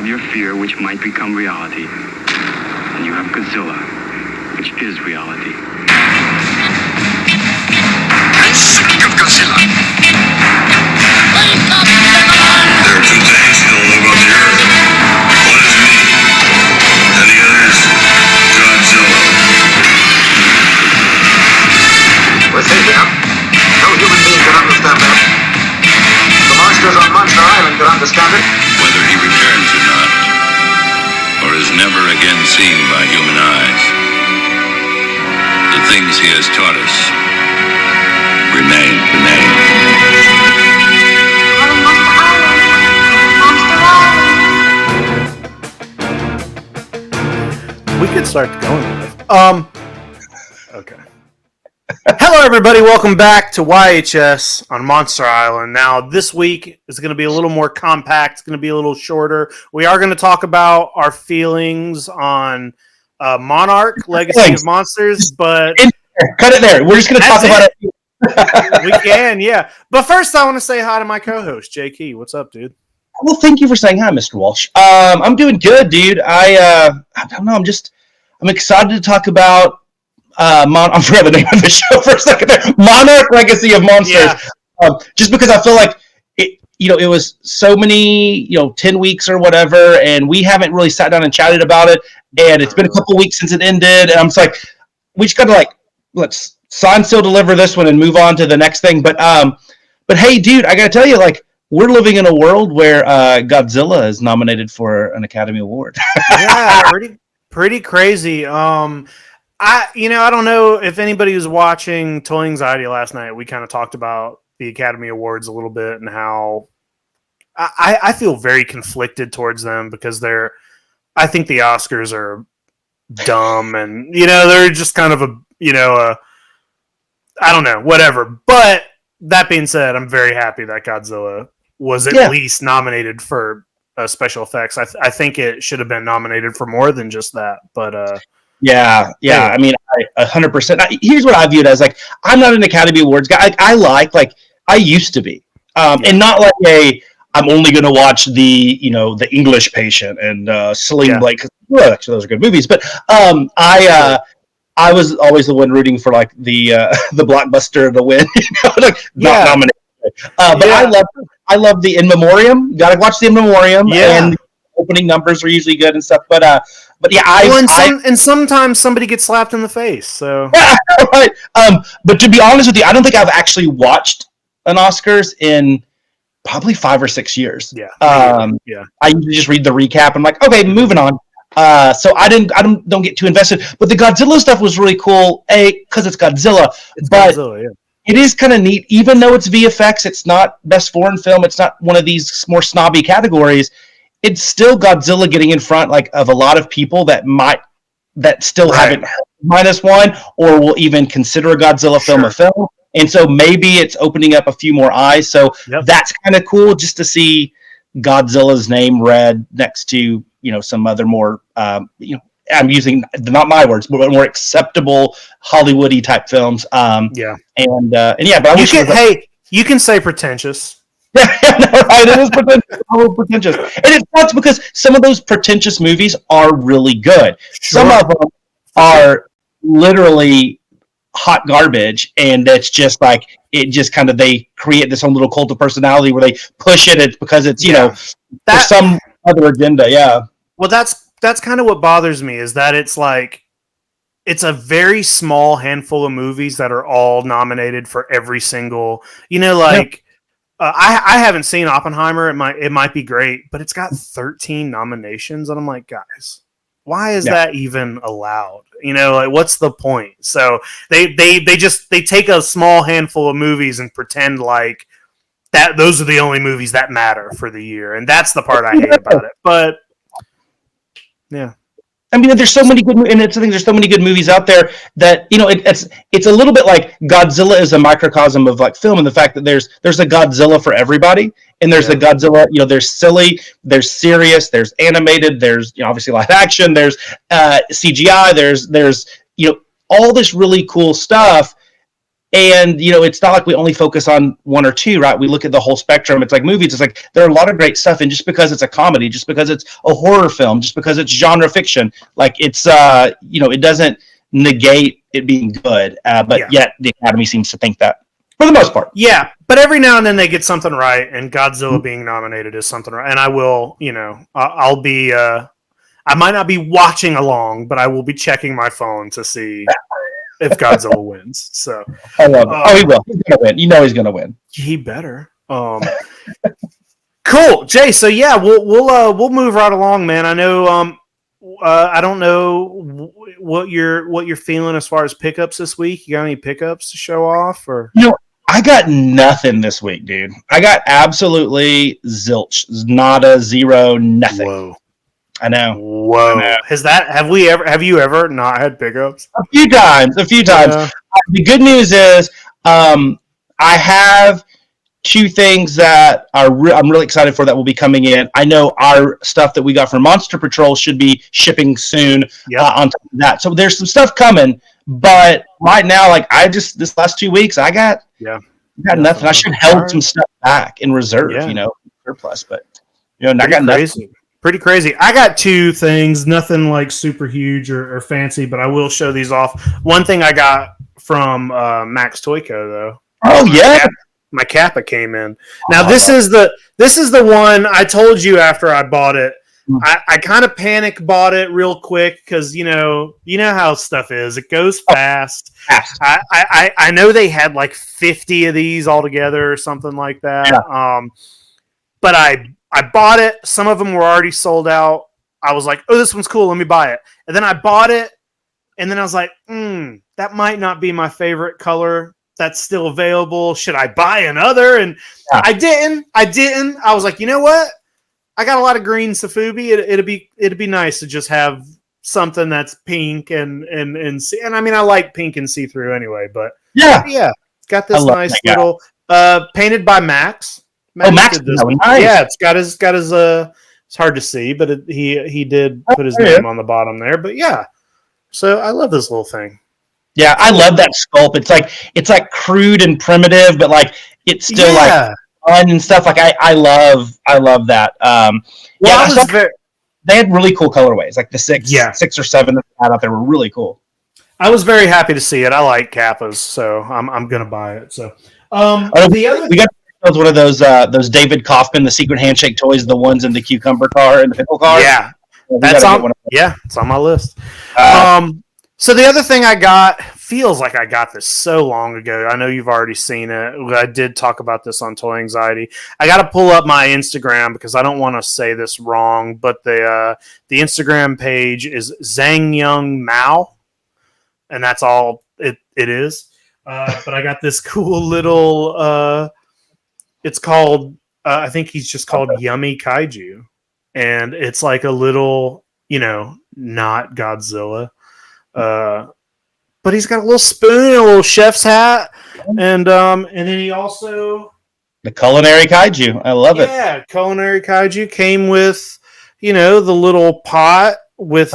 have your fear, which might become reality. And you have Godzilla, which is reality. I'm sick of Godzilla. Wake up, everyone! There are two things you don't know about the Earth. One is me, and the other is Godzilla. We're safe now. No human being can understand that. The monsters on Monster Island can understand it. Whether he returns or not, or is never again seen by human eyes, the things he has taught us remain. We could start going with. Okay. Hello, everybody. Welcome back to YHS on Monster Island. Now, this week is going to be a little more compact. It's going to be a little shorter. We are going to talk about our feelings on Monarch, Legacy of Monsters, but cut it there. We're just going to talk about it. We can, yeah. But first, I want to say hi to my co-host, Jay Key. What's up, dude? Well, thank you for saying hi, Mr. Walsh. I'm doing good, dude. I don't know. I'm excited to talk about I forgot the name of the show for a second there. Monarch, Legacy of Monsters. Yeah. Just because I feel like it was so many, 10 weeks or whatever, and we haven't really sat down and chatted about it. And it's been a couple weeks since it ended, and I'm just like, we just got to let's sign, seal, deliver this one and move on to the next thing. But hey, dude, I got to tell you, we're living in a world where Godzilla is nominated for an Academy Award. Yeah, pretty crazy. I don't know if anybody was watching Toy Anxiety last night. We kind of talked about the Academy Awards a little bit and how I feel very conflicted towards them because I think the Oscars are dumb and, they're just kind of I don't know, whatever. But that being said, I'm very happy that Godzilla was at least nominated for special effects. I think it should have been nominated for more than just that. But yeah. I mean, 100%. Here's what I view it as: I'm not an Academy Awards guy. I used to be, and not I'm only going to watch the English Patient and Sling Blade. Well, actually, those are good movies. But I was always the one rooting for the blockbuster to win, not nominated. But I love the In Memoriam. Got to watch the In Memoriam, and the opening numbers are usually good and stuff. But yeah, and sometimes somebody gets slapped in the face. So right. But to be honest with you, I don't think I've actually watched an Oscars in probably 5 or 6 years. Yeah. I usually just read the recap. I'm like, okay, moving on. So I don't get too invested. But the Godzilla stuff was really cool. Because it's Godzilla. Godzilla, yeah. It is kind of neat, even though it's VFX. It's not best foreign film. It's not one of these more snobby categories. It's still Godzilla getting in front of a lot of people that still haven't heard -1 or will even consider a Godzilla film a film. And so maybe it's opening up a few more eyes. So that's kind of cool just to see Godzilla's name read next to some other more I'm using not my words, but more acceptable Hollywoody type films. But you can say pretentious. Yeah, right. It is pretentious, and it sucks because some of those pretentious movies are really good. Sure. Some of them are literally hot garbage, and it's just they create this own little cult of personality where they push it because it's for some other agenda. Yeah. Well, that's kind of what bothers me is that it's a very small handful of movies that are all nominated for every single, I haven't seen Oppenheimer. It might be great, but it's got 13 nominations, and I'm like, guys, why is that even allowed? What's the point? So they take a small handful of movies and pretend like that those are the only movies that matter for the year, and that's the part I hate about it. But yeah. I mean, there's so many good, and there's so many good movies out there that it's a little bit like Godzilla is a microcosm of film, and the fact that there's a Godzilla for everybody, and there's a Godzilla, there's silly, there's serious, there's animated, there's obviously live action, there's CGI, there's all this really cool stuff, And, it's not like we only focus on one or two, right? We look at the whole spectrum. It's like movies. It's like there are a lot of great stuff. And just because it's a comedy, just because it's a horror film, just because it's genre fiction, like it's, it doesn't negate it being good. But yet the Academy seems to think that for the most part. Yeah. But every now and then they get something right. And Godzilla being nominated is something right. And I will, I'll be, I might not be watching along, but I will be checking my phone to see if Godzilla wins. So I love it. He will. He's gonna win. He's gonna win. He better. Cool, Jay. So yeah, we'll move right along, man. I know. I don't know what you're feeling as far as pickups this week. You got any pickups to show off, or? I got nothing this week, dude. I got absolutely zilch, nada, zero, nothing. Whoa. I know. Whoa. I know. Have you ever not had pickups? A few times. Yeah. The good news is I have two things that I'm really excited for that will be coming in. I know our stuff that we got from Monster Patrol should be shipping soon on top of that. So there's some stuff coming, but right now, like this last 2 weeks, I got nothing. I should have held some stuff back in reserve, surplus, but I got nothing. Pretty crazy. I got two things, nothing like super huge or fancy, but I will show these off. One thing I got from Max Toyco though. Oh yeah, my Kappa came in. Now this is the one I told you after I bought it. I kind of panic bought it real quick because you know how stuff is. It goes fast. I know they had like 50 of these altogether or something like that. Yeah. But I bought it. Some of them were already sold out. I was like, oh, this one's cool. Let me buy it. And then I bought it. And then I was like, that might not be my favorite color. That's still available. Should I buy another? And I didn't. I was like, you know what? I got a lot of green Safubi. It'd be nice to just have something that's pink and I mean, I like pink and see-through anyway, but yeah. Got this nice little painted by Max. Max did this. Nice. Yeah, it's got his. It's hard to see, but he did put his name on the bottom there. But yeah, so I love this little thing. Yeah, I love that sculpt. It's like crude and primitive, but like it's still like fun and stuff. Like I love that. They had really cool colorways, like the six or seven that they had out there were really cool. I was very happy to see it. I like Kappas, so I'm gonna buy it. So we got one of those David Kaufman, the secret handshake toys, the ones in the cucumber car and the pickle car. Yeah, it's on my list. So the other thing I got feels like I got this so long ago. I know you've already seen it. I did talk about this on Toy Anxiety. I got to pull up my Instagram because I don't want to say this wrong, but the Instagram page is Zhang Young Mao, and that's all it is. But I got this cool little. It's called. I think he's just called Yummy Kaiju, and it's like a little, not Godzilla. But he's got a little spoon and a little chef's hat, and then he also the culinary kaiju. I love it. Yeah, culinary kaiju came with the little pot with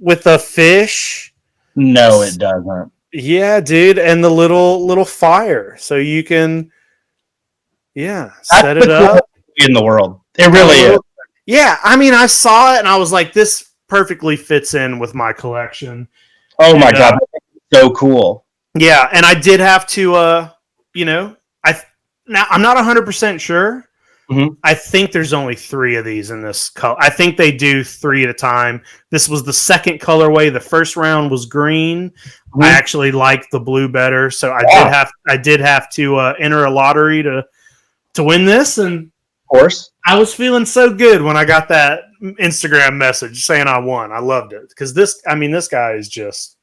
with a fish. No, it doesn't. Yeah, dude, and the little fire, so you can set it up in the world. It really is. Yeah, I mean, I saw it and I was like, this perfectly fits in with my collection. Oh my god, so cool. Yeah, and I did have to now I'm not 100% sure. Mm-hmm. I think there's only 3 of these in this color. I think they do 3 at a time. This was the second colorway. The first round was green. Mm-hmm. I actually liked the blue better, so I did have to enter a lottery to win this, and of course I was feeling so good when I got that Instagram message saying I won. I loved it because this guy is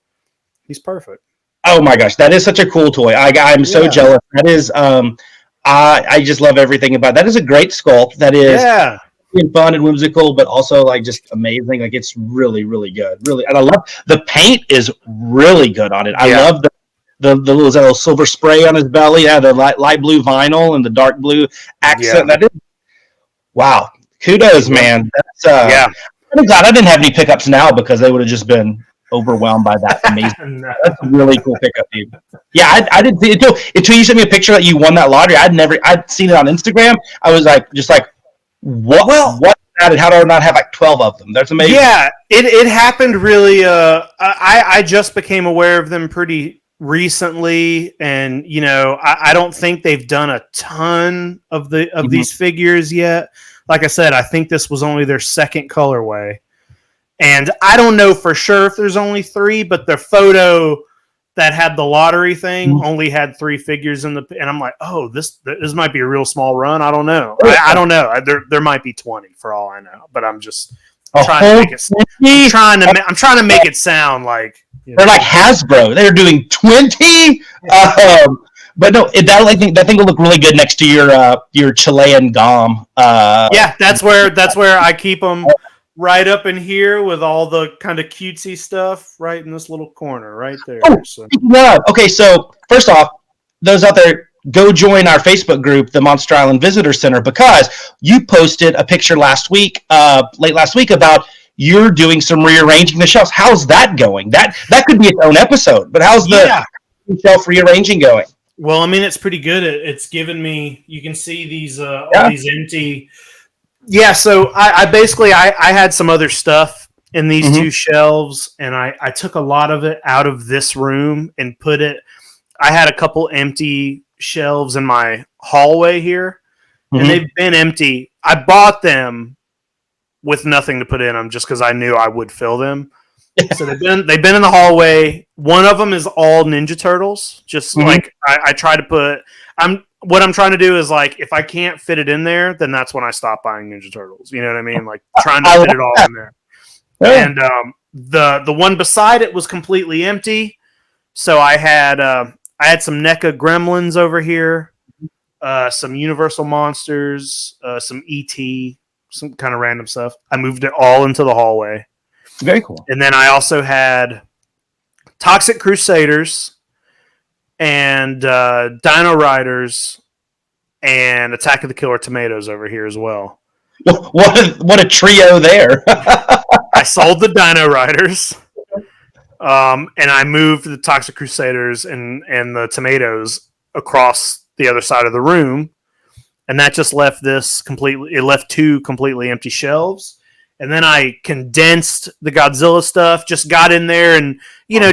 he's perfect. Oh my gosh, that is such a cool toy. I'm so jealous. That is I just love everything about it. That is a great sculpt. That is fun and whimsical, but also like just amazing. Like it's really, really good. Really, and I love the paint is really good on it. I love the little silver spray on his belly. Yeah, the light blue vinyl and the dark blue accent. That is wow. Kudos, man. That's I'm glad I didn't have any pickups now because they would have just been overwhelmed by that amazing. No. That's a really cool pickup, dude. Yeah, I didn't see it until you sent me a picture that you won that lottery. I'd seen it on Instagram. I was like, what? Well, what's that? And how do I not have like 12 of them? That's amazing. Yeah, it happened really. I just became aware of them pretty recently, and I don't think they've done a ton of these figures yet. Like I said, I think this was only their second colorway. And I don't know for sure if there's only 3, but their photo that had the lottery thing only had 3 figures in and I'm like, oh, this might be a real small run. I don't know. I don't know. There might be 20 for all I know, but I'm just trying to make it. I'm trying to make it sound like they're like Hasbro. They're doing 20. But no, that thing will look really good next to your Chilean Gom. Yeah, that's where I keep them. Right up in here with all the kind of cutesy stuff right in this little corner right there. Okay, so first off, those out there, go join our Facebook group, the Monster Island Visitor Center, because you posted a picture late last week, about you're doing some rearranging the shelves. How's that going? That could be its own episode, but how's the shelf rearranging going? Well, I mean, it's pretty good. It's given me, you can see these all these empty. Yeah, so I basically had some other stuff in these 2 shelves, and I took a lot of it out of this room and I had a couple empty shelves in my hallway here, and they've been empty. I bought them with nothing to put in them just because I knew I would fill them. So they've been in the hallway. One of them is all Ninja Turtles, just like I try to put. What I'm trying to do is, like, if I can't fit it in there, then that's when I stop buying Ninja Turtles. You know what I mean? Like, trying to fit it all in there. Yeah. And the one beside it was completely empty. So I had some NECA Gremlins over here, some Universal Monsters, some ET, some kind of random stuff. I moved it all into the hallway. Very cool. And then I also had Toxic Crusaders and Dino Riders and Attack of the Killer Tomatoes over here as well. What a trio there. I sold the Dino Riders, and I moved the Toxic Crusaders and the Tomatoes across the other side of the room, and that just left it left 2 completely empty shelves. And then I condensed the Godzilla stuff, just got in there and,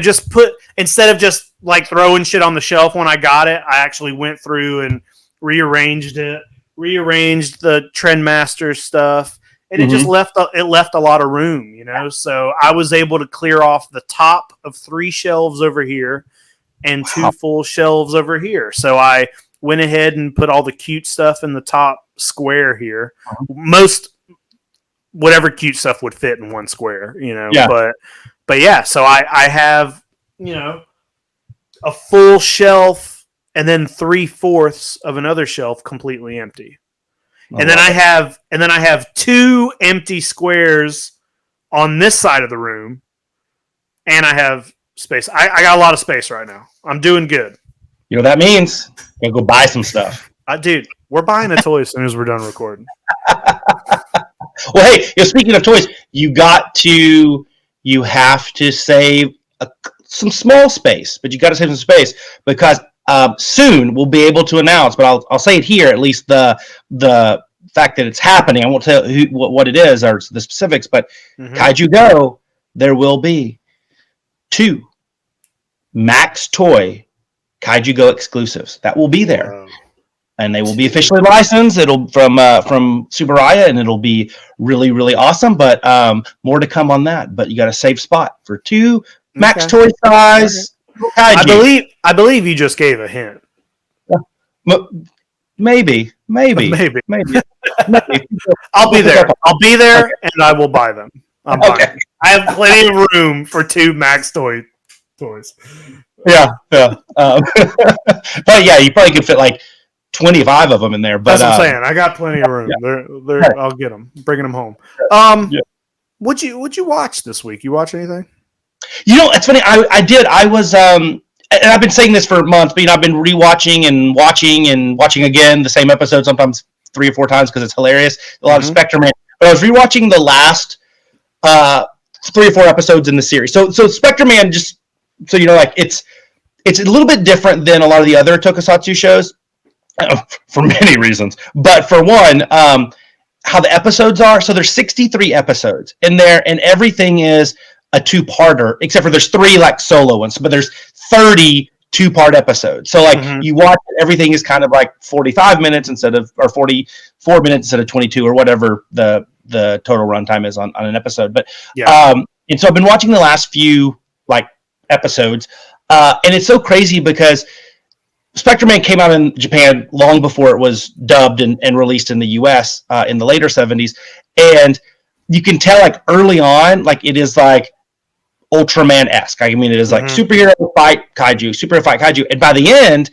just instead of just like throwing shit on the shelf when I got it, I actually went through and rearranged the Trendmaster stuff. And it just left a lot of room, So I was able to clear off the top of 3 shelves over here and 2 full shelves over here. So I went ahead and put all the cute stuff in the top square here. Whatever cute stuff would fit in one square, Yeah. But yeah, so I have, a full shelf and then 3/4 of another shelf completely empty. And then I have 2 empty squares on this side of the room, and I have space. I got a lot of space right now. I'm doing good. You know what that means? You gotta go buy some stuff. Dude, we're buying a toy as soon as we're done recording. Well, hey, speaking of toys, you have to save some small space, but you got to save some space because soon we'll be able to announce. But I'll say it here, at least the fact that it's happening. I won't tell what it is or the specifics, but Kaiju Go, there will be 2 Max Toy Kaiju Go exclusives that will be there. And they will be officially licensed. It'll from Subaraya, and it'll be really, really awesome. But more to come on that. But you got a safe spot for 2 Max Toy size. Okay. I believe you just gave a hint. Maybe. I'll be there. I'll be there, and I will buy them. I'm buying. I have plenty of room for 2 Max toys. Yeah. But yeah, you probably could fit like 25 of them in there. But that's what I'm saying. I got plenty of room. Yeah. I'll get them. Bringing them home. What'd you watch this week? You watch anything? It's funny. I did. I was and I've been saying this for months, but I've been rewatching and watching again the same episode, sometimes 3 or 4 times because it's hilarious. A lot of Spectrum. But I was rewatching the last 3 or 4 episodes in the series. So Spectre Man, just so you know, like it's a little bit different than a lot of the other tokusatsu shows for many reasons. But for one, how the episodes are. So there's 63 episodes in there, and everything is a 2-parter, except for there's 3 like solo ones, but there's 30 2-part episodes. So like you watch it, everything is kind of like 45 minutes or 44 minutes instead of 22 or whatever the total runtime is on an episode. But and so I've been watching the last few like episodes, and it's so crazy because Spectre Man came out in Japan long before it was dubbed and released in the US in the later 70s, and you can tell like early on, like it is like Ultraman-esque. I mean, it is like superhero fight kaiju, and by the end,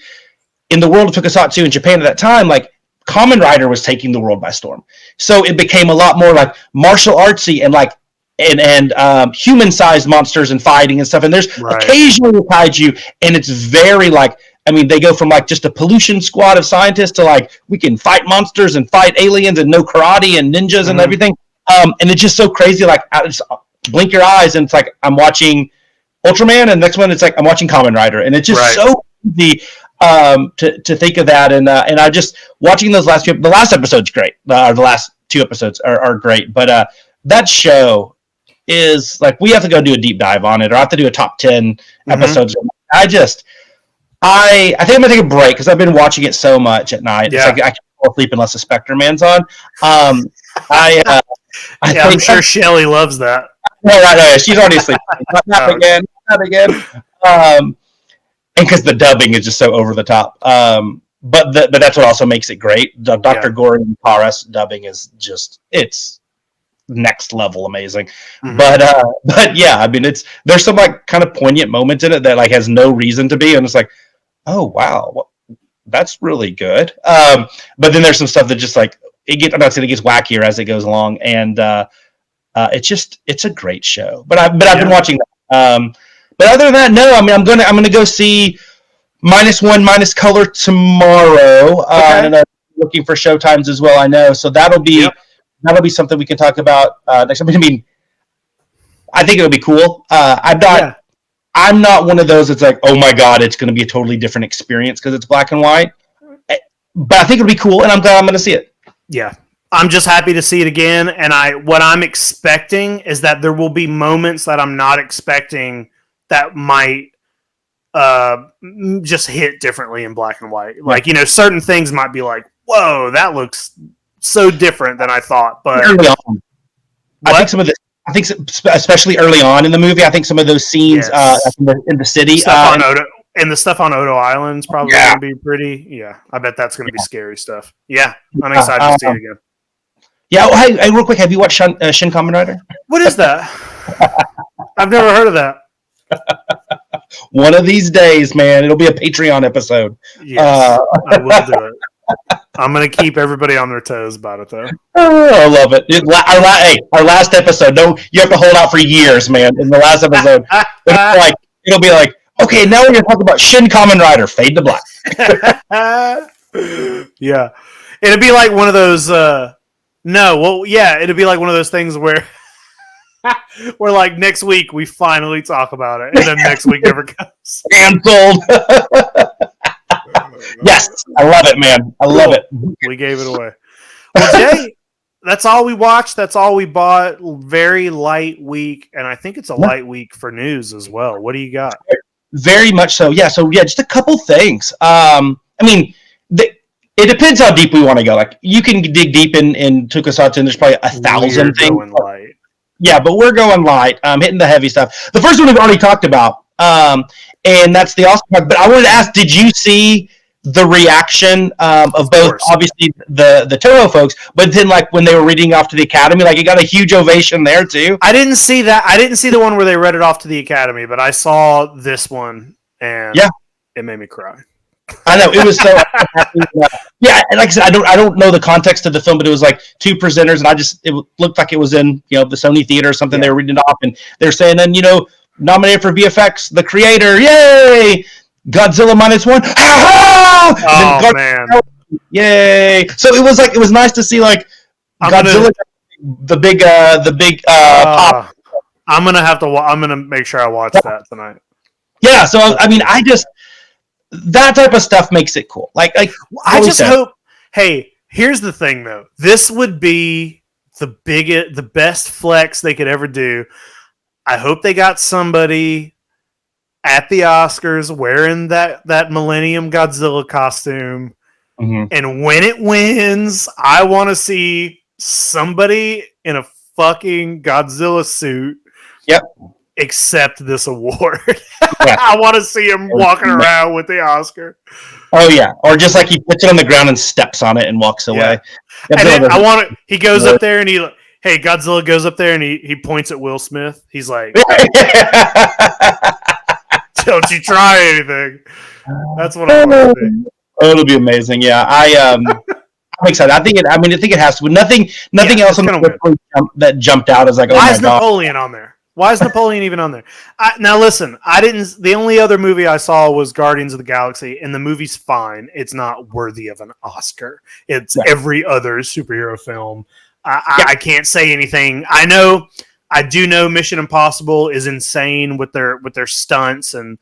in the world of tokusatsu in Japan at that time, like Kamen Rider was taking the world by storm. So it became a lot more like martial artsy and like and human-sized monsters and fighting and stuff. And there's occasionally a kaiju, and it's very like, I mean, they go from like just a pollution squad of scientists to like we can fight monsters and fight aliens and know karate and ninjas and everything. And it's just so crazy. Like, just blink your eyes and it's like I'm watching Ultraman, and the next one it's like I'm watching Kamen Rider, and it's just so easy to think of that. And I just watching those last few. The last episode's great. The last 2 episodes are great, but that show is like we have to go do a deep dive on it, or I have to do a top 10 episodes. I think I'm gonna take a break because I've been watching it so much at night. It's like I can't fall asleep unless the Spectre Man's on. I'm sure Shelly loves that. No, she's already asleep. Not again. And because the dubbing is just so over the top. But that's what also makes it great. Dr. Gordon Paras dubbing is just it's next level amazing. But yeah, I mean there's some like kind of poignant moments in it that like has no reason to be, and it's like, oh wow, that's really good. But then there's some stuff that just like I'm not saying it gets wackier as it goes along, and it's a great show. But I've been watching that. But other than that, no. I mean, I'm gonna go see -1 Minus Color tomorrow. And I'm looking for showtimes as well. I know, so that'll be something we can talk about next time. I mean, I think it'll be cool. I'm not one of those that's like, oh my god, it's going to be a totally different experience because it's black and white. But I think it'll be cool, and I'm glad I'm going to see it. Yeah. I'm just happy to see it again, and what I'm expecting is that there will be moments that I'm not expecting that might just hit differently in black and white. Like, you know, certain things might be like, whoa, that looks so different than I thought. But early on, I think especially early on in the movie, I think some of those scenes in the city and the stuff on Odo Island is probably going to be pretty. Yeah, I bet that's going to be scary stuff. Yeah, I'm excited to see it again. Yeah, hey, real quick, have you watched Shin Kamen Rider? What is that? I've never heard of that. One of these days, man, it'll be a Patreon episode. Yes, I will do it. I'm going to keep everybody on their toes about it, though. Oh, I love it. Our last episode, you have to hold out for years, man. In the last episode, it'll be like, okay, now we're going to talk about Shin Kamen Rider, fade to black. Yeah. It'd be like one of those, it'd be like one of those things where we're like, next week we finally talk about it, and then next week never comes. Canceled. Yes, I love it, man. I love it. We gave it away. Well, Jay, that's all we watched. That's all we bought. Very light week, and I think it's a light week for news as well. What do you got? Very much so. Yeah. So just a couple things. I mean, it depends how deep we want to go. Like you can dig deep in tokusatsu, and there's probably 1,000 things. Going light. Yeah, but we're going light. Hitting the heavy stuff. The first one we've already talked about, and that's the Oscar. But I wanted to ask, did you see the reaction of both, obviously the Toho folks, but then like when they were reading off to the Academy, like it got a huge ovation there too. I didn't see that. I didn't see the one where they read it off to the Academy, but I saw this one, and it made me cry. I know it was so. Yeah, and like I said, I don't know the context of the film, but it was like 2 presenters, and it looked like it was in the Sony theater or something. They were reading it off, and they're saying, and nominated for VFX, the creator, yay! Godzilla -1, oh man, yay! So it was nice to see like Godzilla, the big pop. I'm gonna have to. I'm gonna make sure I watch that tonight. Yeah. So I mean, that type of stuff makes it cool. Like I just hope. Hey, here's the thing, though. This would be the best flex they could ever do. I hope they got somebody at the Oscars wearing that Millennium Godzilla costume. Mm-hmm. And when it wins, I want to see somebody in a fucking Godzilla suit. Yep. Accept this award. Yeah. I want to see him walking around with the Oscar. Oh yeah, or just like he puts it on the ground and steps on it and walks away. Yeah. And then I want it. He goes up there and Godzilla goes up there and he points at Will Smith. He's like, "Don't you try anything." That's what I want to see. Oh, it'll be amazing. Yeah, I'm excited. I think it has to. Nothing else on the that jumped out as like, oh, why is Napoleon on there? Why is Napoleon even on there? Now listen, the only other movie I saw was Guardians of the Galaxy, and the movie's fine. It's not worthy of an Oscar. It's every other superhero film. I can't say anything. I do know Mission Impossible is insane with their stunts, and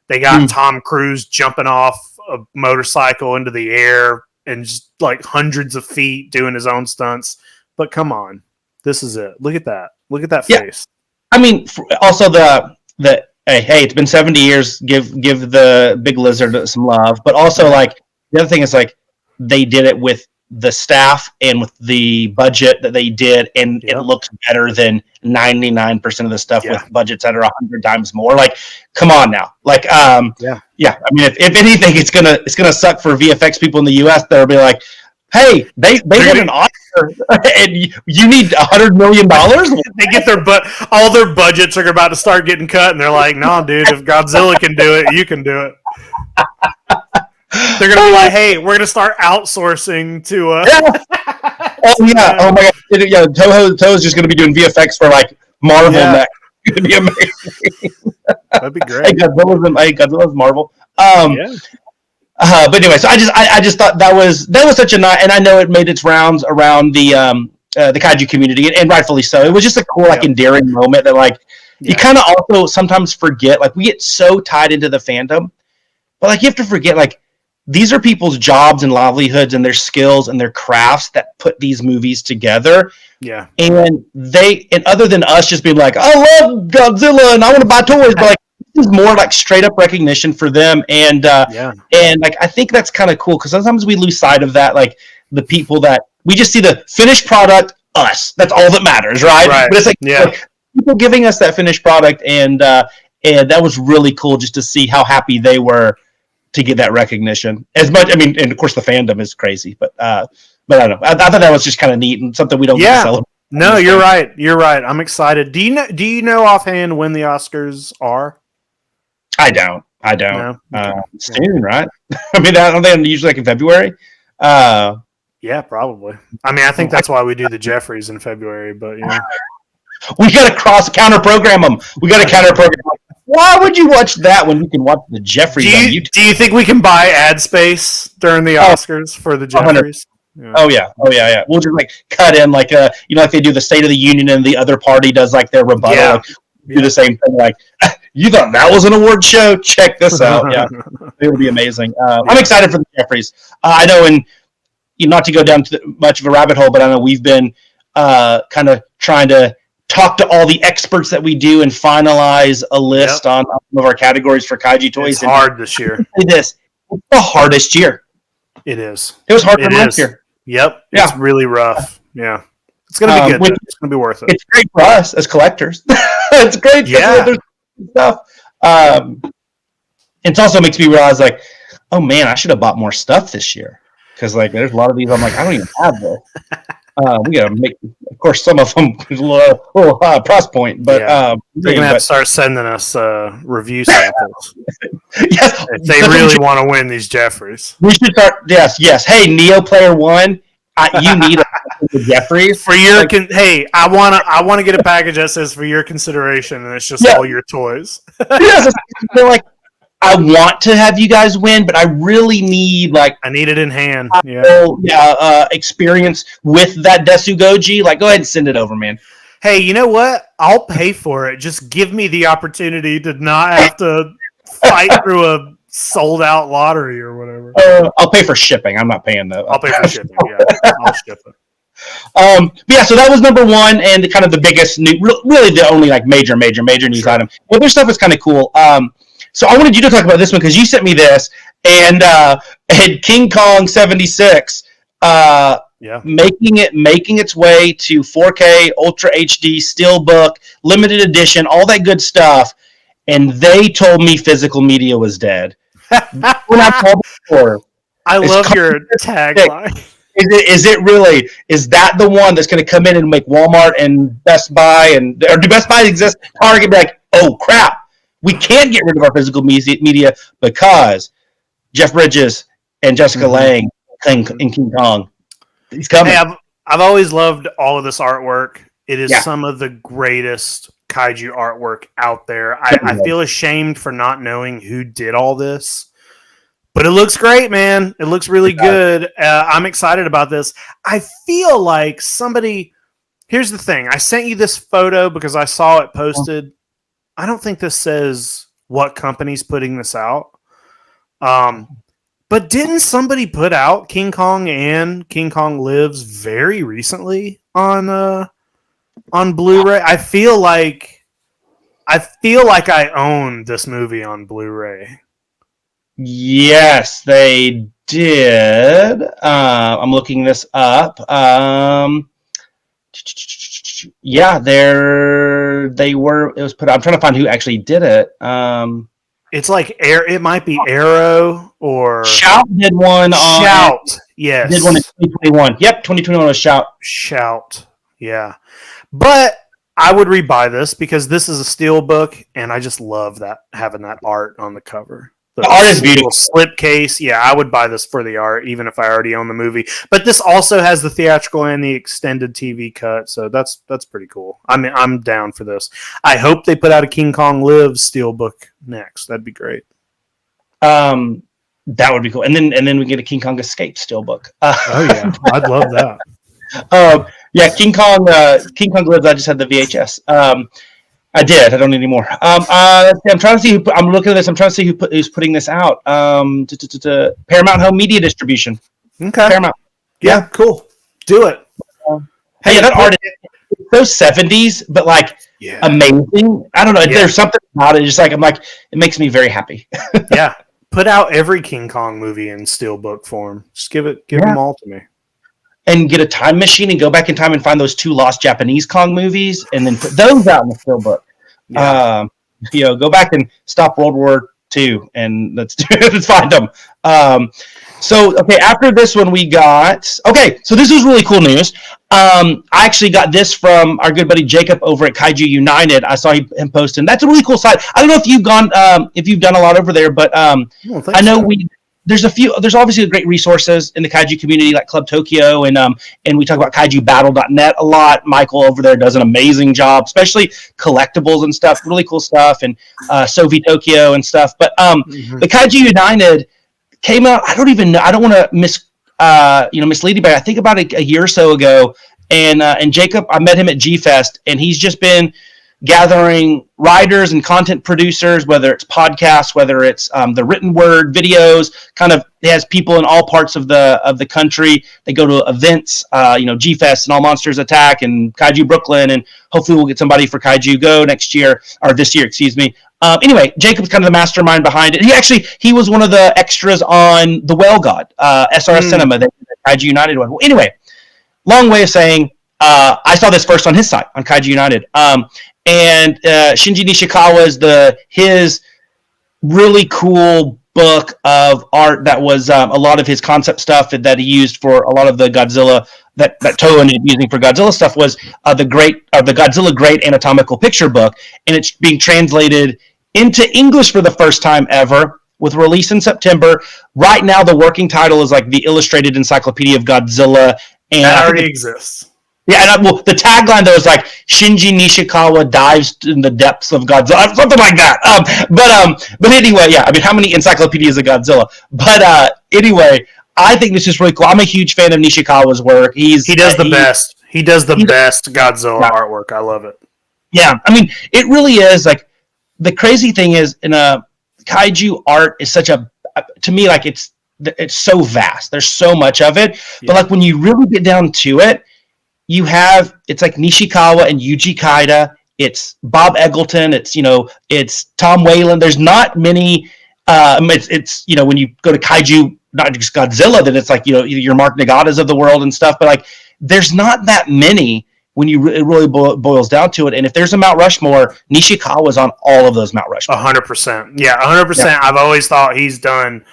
they got Tom Cruise jumping off a motorcycle into the air and just like hundreds of feet doing his own stunts. But come on, this is it. Look at that. Look at that face. I mean, also the hey, it's been 70 years. Give the big lizard some love, but also like the other thing is like they did it with the staff and with the budget that they did, and it looks better than 99% of the stuff with budgets that are 100 times more. Like, come on now. Like, I mean, if anything, it's gonna suck for VFX people in the US. They'll be like, hey, they won an Oscar, and you need $100 million. They get all their budgets are about to start getting cut, and they're like, "No, dude, if Godzilla can do it, you can do it." They're gonna be like, "Hey, we're gonna start outsourcing to." Oh yeah! Oh my god! Yeah, Toho's just gonna be doing VFX for like Marvel next. It's gonna be amazing. That'd be great. Hey, Godzilla's Marvel. But anyway, so I just thought that was such a nice, and I know it made its rounds around the Kaiju community, and rightfully so. It was just a cool, like, endearing moment that, like, you kind of also sometimes forget. Like, we get so tied into the fandom, but like you have to forget, like, these are people's jobs and livelihoods and their skills and their crafts that put these movies together. Yeah, and other than us just being like, I love Godzilla and I want to buy toys, but like, is more like straight up recognition for them, and like I think that's kind of cool because sometimes we lose sight of that, like the people that we just see the finished product, us, that's all that matters, right? But it's like people giving us that finished product, and that was really cool just to see how happy they were to get that recognition. As much, I mean, and of course the fandom is crazy, but I don't know. I thought that was just kind of neat and something we don't get to celebrate. No, you're right. You're right. I'm excited. Do you know offhand when the Oscars are? I don't. No. Soon, right? I mean, I don't think usually like in February. Yeah, probably. I mean, I think that's why we do the Jeffries in February. But we got to counter program them. We got to counter program. Why would you watch that when you can watch the Jeffries on YouTube? Do you think we can buy ad space during the Oscars for the Jeffries? Yeah. Oh yeah. We'll just like cut in like like they do the State of the Union and the other party does like their rebuttal. Yeah. Like, do the same thing. Like, you thought that was an award show? Check this out. Yeah, it would be amazing. I'm excited for the Jeffries. I know, and not to go down to much of a rabbit hole, but I know we've been kind of trying to talk to all the experts that we do and finalize a list on some of our categories for Kaiju toys. It's hard this year. It's the hardest year. It is. It was harder than last year. Yep. Yeah. It's really rough. Yeah. It's going to be good. It's going to be worth it. It's great for us as collectors. It's great for stuff. It also makes me realize, like, oh man, I should have bought more stuff this year. Because like there's a lot of these I'm like, I don't even have this. We gotta make, of course, some of them a little price point, but they're gonna have to start sending us review samples. Yes, if they really want to win these Jeffries. We should start. Yes. Hey, Neo Player One, you need a Jeffries for your. Hey, I wanna get a package that says for your consideration, and it's just all your toys. Yes, they're like, I want to have you guys win, but I really need I need it in hand. Experience with that Desu Goji. Like, go ahead and send it over, man. Hey, you know what? I'll pay for it. Just give me the opportunity to not have to fight through a sold out lottery or whatever. I'll pay for shipping. I'm not paying though. I'll pay for shipping. Yeah, I'll ship it. But yeah, so that was number one and kind of the biggest, really the only like major news item. The other stuff was kind of cool. So I wanted you to talk about this one because you sent me this and King Kong 76. Making its way to 4K, Ultra HD, Steelbook, limited edition, all that good stuff, and they told me physical media was dead. I love your tagline. Is it really? Is that the one that's going to come in and make Walmart and Best Buy or do Best Buy exist? Target be like, oh crap, we can't get rid of our physical media because Jeff Bridges and Jessica Lange in King Kong. He's coming. Hey, I've always loved all of this artwork. It is some of the greatest kaiju artwork out there. I feel ashamed for not knowing who did all this, but it looks great, man. It looks really good. I'm excited about this. I feel like somebody. Here's the thing. I sent you this photo because I saw it posted. I don't think this says what company's putting this out. But didn't somebody put out King Kong and King Kong Lives very recently on Blu-ray? I feel like I own this movie on Blu-ray. Yes, they did. I'm looking this up. Yeah, they were. It was put. I'm trying to find who actually did it. It's like it might be Arrow or Shout did one on Shout. Yes. Did one in 2021. Yep, 2021 was Shout. Shout. Yeah. But I would rebuy this because this is a steelbook and I just love that having that art on the cover. The art is beautiful. Slipcase. Yeah, I would buy this for the art, even if I already own the movie. But this also has the theatrical and the extended TV cut, so that's pretty cool. I mean, I'm down for this. I hope they put out a King Kong Lives steelbook next. That'd be great. That would be cool. And then we get a King Kong Escape steelbook. Oh yeah, I'd love that. Yeah, King Kong Lives. I just had the VHS. I did. I don't need any more. I'm trying to see I'm looking at this. I'm trying to see who's putting this out. Paramount Home Media Distribution. Okay. Paramount. Yeah, cool. Do it. Hey, that art is so 70s, but like amazing. I don't know. There's something about it. Just like it makes me very happy. Yeah. Put out every King Kong movie in steelbook form. Just give them all to me. And get a time machine and go back in time and find those 2 lost Japanese Kong movies and then put those out in the steelbook. Yeah. Go back and stop World War II and let's find them. After this one we got so this was really cool news. I actually got this from our good buddy Jacob over at Kaiju United. I saw him posting. That's a really cool site. I don't know if you've done a lot over there, but I know there's obviously great resources in the kaiju community like Club Tokyo and we talk about kaijubattle.net a lot. Michael over there does an amazing job, especially collectibles and stuff, really cool stuff, and Sovi Tokyo and stuff. But the Kaiju United came out, I don't even know, I don't want to mislead you, but I think about a year or so ago, and Jacob, I met him at G-Fest, and he's just been gathering writers and content producers, whether it's podcasts, whether it's the written word, videos. Kind of, he has people in all parts of the country. They go to events, G-Fest and All Monsters Attack and Kaiju Brooklyn, and hopefully we'll get somebody for Kaiju Go next year or this year, excuse me. Anyway, Jacob's kind of the mastermind behind it. He was one of the extras on The Whale God, SRS Cinema, the Kaiju United one. Well, anyway, long way of saying, I saw this first on his site on Kaiju United. And Shinji Nishikawa is his really cool book of art that was a lot of his concept stuff that he used for a lot of the Godzilla that Toho ended up using for Godzilla stuff was the Godzilla Great Anatomical Picture book, and it's being translated into English for the first time ever with release in September. Right now, the working title is like the Illustrated Encyclopedia of Godzilla, and that already exists. Yeah, and the tagline though is like Shinji Nishikawa dives in the depths of Godzilla, something like that. But anyway, yeah. I mean, how many encyclopedias of Godzilla? But anyway, I think this is really cool. I'm a huge fan of Nishikawa's work. He does the best. He does the best Godzilla artwork. I love it. Yeah, I mean, it really is. Like, the crazy thing is, in a kaiju art is such a, to me, like, it's so vast. There's so much of it. But like, when you really get down to it, it's like Nishikawa and Yuji Kaida. It's Bob Eggleton. It's Tom Whalen. There's not many. It's when you go to kaiju, not just Godzilla, then it's like your Mark Nagatas of the world and stuff. But like, there's not that many when it really boils down to it. And if there's a Mount Rushmore, Nishikawa's on all of those Mount Rushmore. 100%. Yeah, 100%. Yeah. I've always thought he's done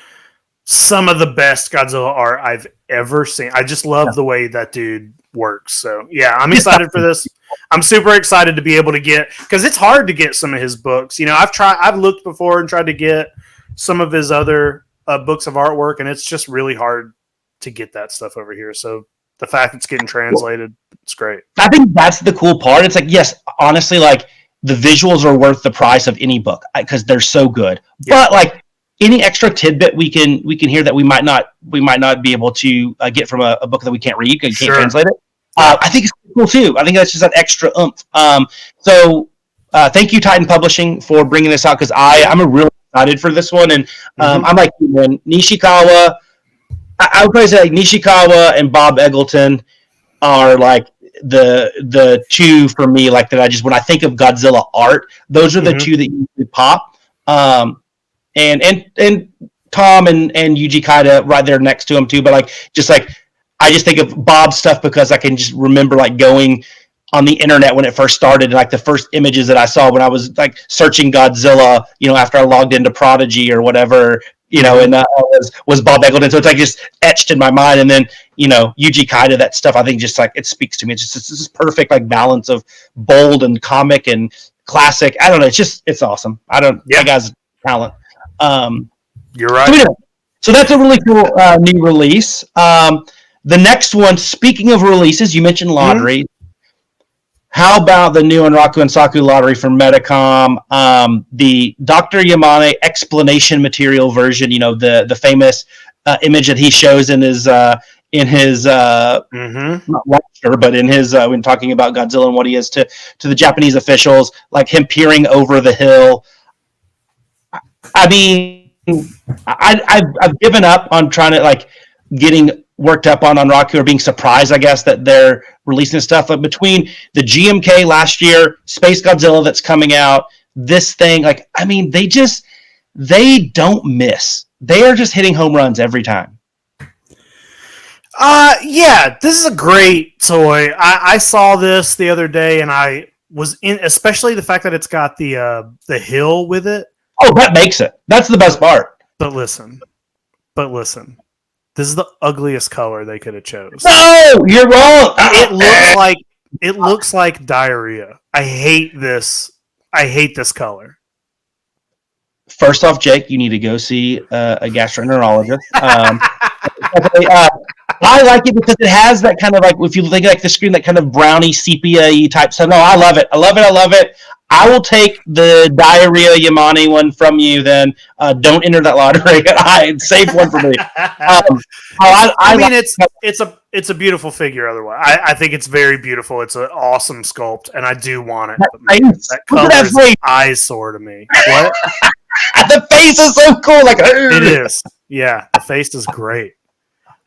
some of the best Godzilla art I've ever seen. I just love the way that dude works. So yeah, I'm excited for this. I'm super excited to be able to get, because it's hard to get some of his books. I've looked before and tried to get some of his other books of artwork, and it's just really hard to get that stuff over here. So the fact it's getting translated, it's great. I think that's the cool part. It's like, yes, honestly, like, the visuals are worth the price of any book because they're so good. Yeah. But like, any extra tidbit we can hear that we might not be able to get from a book that we can't read, can't translate it. I think it's cool too. I think that's just that extra oomph. So thank you, Titan Publishing, for bringing this out, because I'm really excited for this one. And I'm like, man, Nishikawa. I would probably say like Nishikawa and Bob Eggleton are like the two for me, like, that when I think of Godzilla art, those are the two that usually pop. And Tom and Yuji Kaida right there next to him too. But like, I just think of Bob's stuff because I can just remember like going on the internet when it first started, and like the first images that I saw when I was like searching Godzilla, after I logged into Prodigy or whatever, and was Bob Eggleton. So it's like just etched in my mind. And then, Yuji Kaida, that stuff, I think just like it speaks to me. It's just this perfect like balance of bold and comic and classic. I don't know. It's awesome. That guy's talent. You're right. So that's a really cool new release. The next one, speaking of releases, you mentioned lottery. How about the new Anraku Ansaku lottery from Medicom? The Dr. Yamane explanation material version, the famous image that he shows in his not lecture, but in his when talking about Godzilla and what he is to the Japanese officials, like him peering over the hill. I mean, I've given up on trying to like getting worked up on Anraku, or being surprised, I guess, that they're releasing stuff. But between the GMK last year, Space Godzilla that's coming out, this thing, like, I mean, they don't miss. They are just hitting home runs every time. Yeah, this is a great toy. I saw this the other day, and I was in, especially the fact that it's got the hill with it. Oh, that makes it. That's the best part. But listen. This is the ugliest color they could have chose. No, you're wrong. It looks like diarrhea. I hate this color. First off, Jake, you need to go see a gastroenterologist. I like it because it has that kind of like, if you think like the screen, that kind of brownie sepia-y type stuff. No, I love it. I will take the diarrhea Yamane one from you. Then don't enter that lottery. Save one for me. I mean, it's a beautiful figure. Otherwise, I think it's very beautiful. It's an awesome sculpt, and I do want it. That color is an eyesore to me. What? The face is so cool. Like it is. Yeah, the face is great.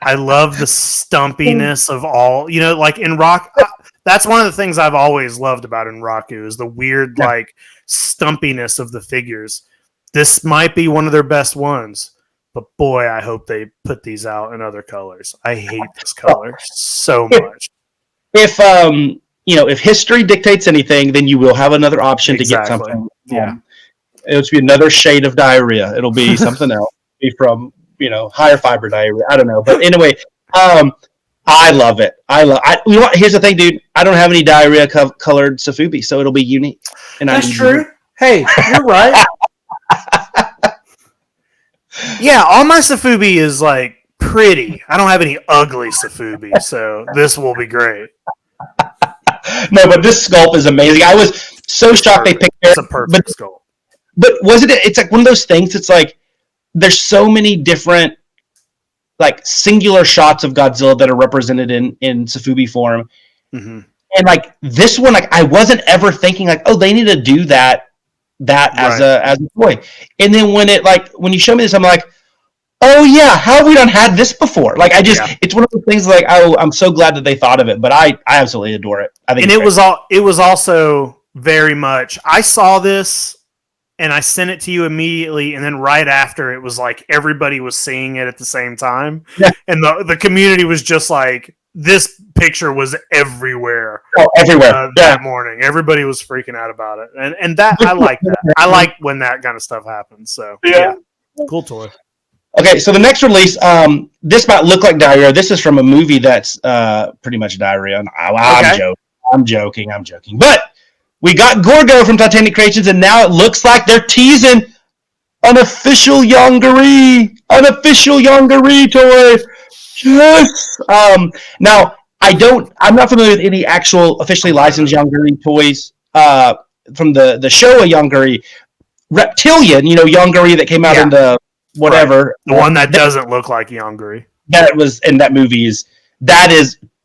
I love the stumpiness of all. Like in Rock. That's one of the things I've always loved about Anraku is the weird, like, stumpiness of the figures. This might be one of their best ones, but boy, I hope they put these out in other colors. I hate this color so much. If history dictates anything, then you will have another option to get something. Yeah. It'll be another shade of diarrhea. It'll be something else. It'll be from, higher fiber diarrhea. I don't know. But anyway, I love it. Here's the thing, dude. I don't have any diarrhea colored Safubi, so it'll be unique. And that's true. Hey, you're right. Yeah, all my Safubi is like pretty. I don't have any ugly Safubi, so this will be great. No, but this sculpt is amazing. I was so shocked they picked it. It's a perfect sculpt. But wasn't it? It's like one of those things. It's like there's so many different, like, singular shots of Godzilla that are represented in Safubi form, Mm-hmm. And like this one, like I wasn't ever thinking like, oh, they need to do that as a toy. And then when you show me this, I'm like, oh yeah, how have we not had this before? Like it's one of those things like, oh, I'm so glad that they thought of it, but I absolutely adore it. I think and it was also very much, I saw this and I sent it to you immediately, and then right after it was like everybody was seeing it at the same time. Yeah. And the community was just like, this picture was everywhere. Oh, everywhere. That morning. Everybody was freaking out about it. And that I like that. I like when that kind of stuff happens. So yeah. Cool toy. Okay, so the next release, this might look like diarrhea. This is from a movie that's pretty much diarrhea. I'm joking. But we got Gorgo from Titanic Creations, and now it looks like they're teasing an official Yongery toy. Yes. Now I'm not familiar with any actual officially licensed Yongery toys from the Showa Yongery. Reptilian, Yongery that came out in the whatever. Right. The one that doesn't look like Yongery. That was, and that movie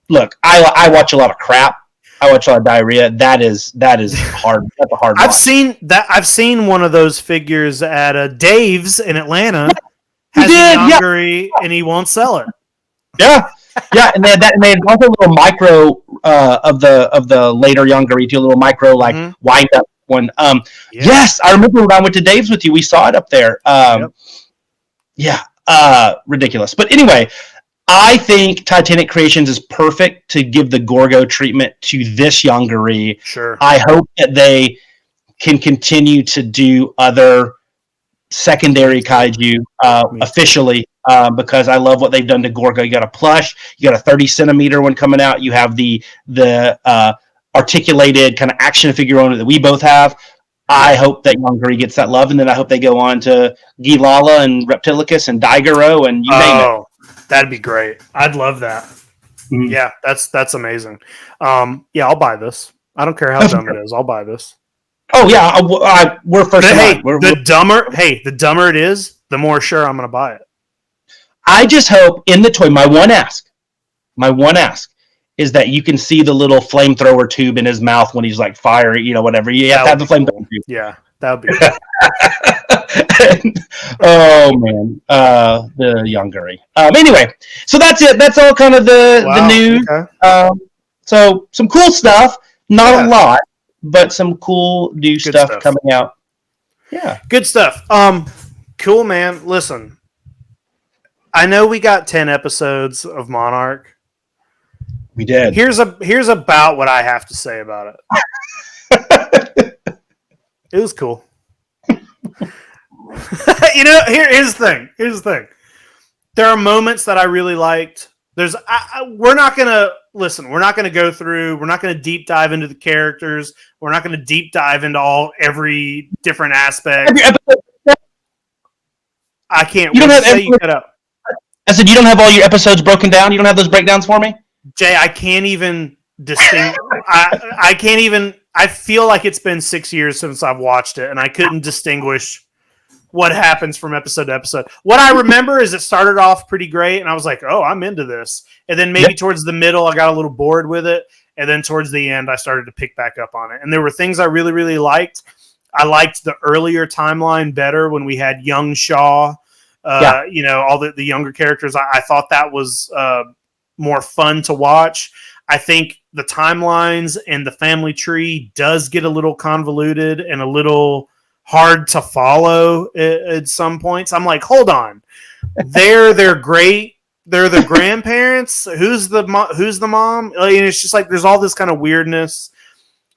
look, I watch a lot of crap. I watch a lot of diarrhea. That is hard. That's a hard I've seen one of those figures at Dave's in Atlanta. Has a Yongery, and he won't sell it. Yeah. Yeah, and they had also a little micro of the later Yongery to a little micro wind up one. Yes, I remember when I went to Dave's with you. We saw it up there. Yeah, ridiculous. But anyway, I think Titanic Creations is perfect to give the Gorgo treatment to this Yongery. Sure. I hope that they can continue to do other secondary kaiju officially, because I love what they've done to Gorgo. You got a plush, you got a 30 centimeter one coming out. You have the articulated kind of action figure on it that we both have. I hope that Yongery gets that love, and then I hope they go on to Gilala and Reptilicus and Daigoro and you name it. That'd be great. I'd love that. Mm-hmm. Yeah, that's amazing. Yeah, I'll buy this. I don't care how dumb it is. I'll buy this. Oh yeah, we're first. The dumber it is, the more sure I'm going to buy it. I just hope in the toy. My one ask is that you can see the little flamethrower tube in his mouth when he's like fire, whatever. You have to have the flamethrower tube. Yeah, that would be cool. Oh man, the Yongery. Anyway, so that's it. That's all kind of the news. Okay. So some cool stuff. Not a lot, but some cool new stuff coming out. Yeah, good stuff. Cool, man. Listen, I know we got 10 episodes of Monarch. We did. Here's about what I have to say about it. It was cool. Here's the thing. There are moments that I really liked. We're not gonna go through. We're not gonna deep dive into the characters. We're not gonna deep dive into every different aspect. I can't. You cut up. I said you don't have all your episodes broken down. You don't have those breakdowns for me, Jay. I can't even distinguish. I can't even. I feel like it's been 6 years since I've watched it, and I couldn't distinguish what happens from episode to episode. What I remember is it started off pretty great, and I was like, oh, I'm into this. And then maybe towards the middle, I got a little bored with it. And then towards the end, I started to pick back up on it. And there were things I really, really liked. I liked the earlier timeline better when we had young Shaw, all the younger characters. I thought that was more fun to watch. I think the timelines and the family tree does get a little convoluted and a little hard to follow at some points. I'm like, hold on, they're great. They're the grandparents. Who's the mom? It's just like there's all this kind of weirdness.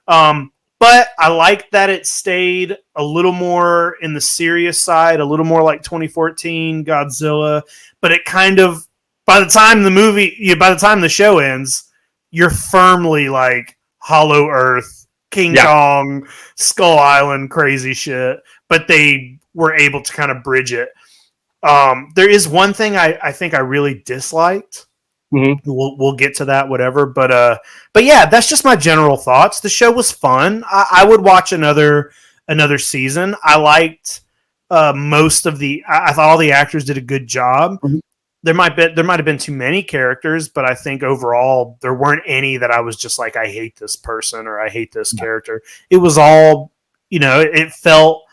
But I like that it stayed a little more in the serious side, a little more like 2014 Godzilla. But it kind of by the time the show ends, you're firmly like Hollow Earth, King Kong, Skull Island, crazy shit. But they were able to kind of bridge it. There is one thing I think I really disliked. Mm-hmm. We'll get to that, whatever. But yeah, that's just my general thoughts. The show was fun. I would watch another season. I liked most of I thought all the actors did a good job. Mm-hmm. there might have been too many characters, but I think overall there weren't any that I was just like, I hate this person or I hate this character. It was all, it felt